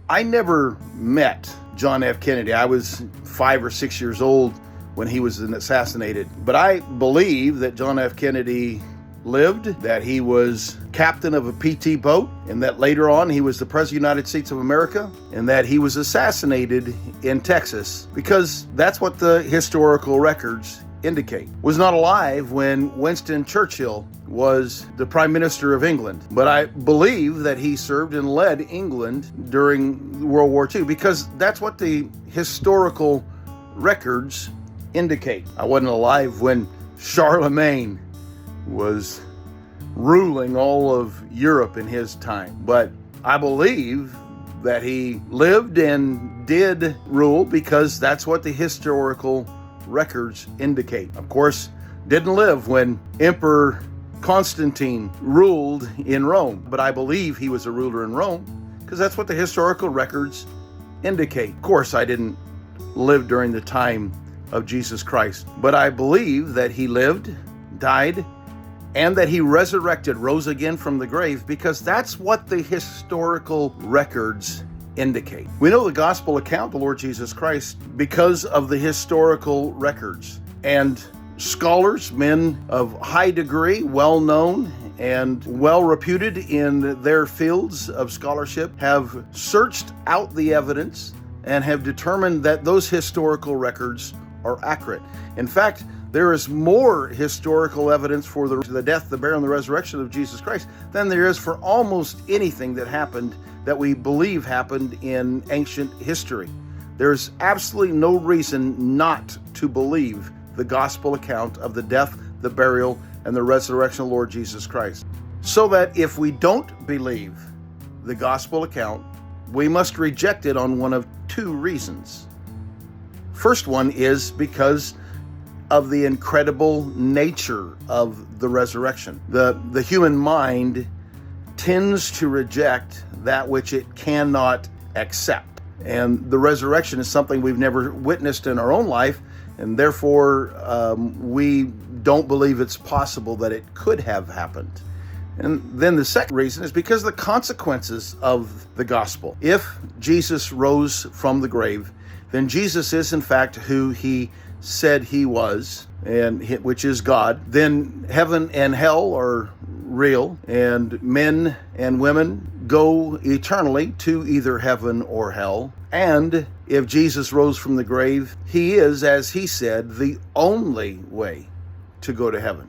I never met John F. Kennedy. I was 5 or 6 years old when he was assassinated. But I believe that John F. Kennedy lived, that he was captain of a PT boat, and that later on he was the President of the United States of America, and that he was assassinated in Texas, because that's what the historical records indicate. Was not alive when Winston Churchill was the Prime Minister of England, but I believe that he served and led England during World War II, because that's what the historical records indicate. I wasn't alive when Charlemagne was ruling all of Europe in his time, but I believe that he lived and did rule, because that's what the historical records indicate. Of course, didn't live when Emperor Constantine ruled in Rome, but I believe he was a ruler in Rome, because that's what the historical records indicate. Of course, I didn't live during the time of Jesus Christ, but I believe that he lived, died, and that he resurrected, rose again from the grave, because that's what the historical records indicate. We know the gospel account, the Lord Jesus Christ, because of the historical records. And scholars, men of high degree, well-known and well-reputed in their fields of scholarship, have searched out the evidence and have determined that those historical records are accurate. In fact, there is more historical evidence for the death, the burial, and the resurrection of Jesus Christ than there is for almost anything that happened, that we believe happened in ancient history. There's absolutely no reason not to believe the gospel account of the death, the burial, and the resurrection of the Lord Jesus Christ. So that if we don't believe the gospel account, we must reject it on one of two reasons. First one is because of the incredible nature of the resurrection. The human mind tends to reject that which it cannot accept. And the resurrection is something we've never witnessed in our own life, and therefore we don't believe it's possible that it could have happened. And then the second reason is because of the consequences of the gospel. If Jesus rose from the grave, then Jesus is in fact who he said he was, and which is God. Then heaven and hell are real, and men and women go eternally to either heaven or hell. And if Jesus rose from the grave, he is, as he said, the only way to go to heaven.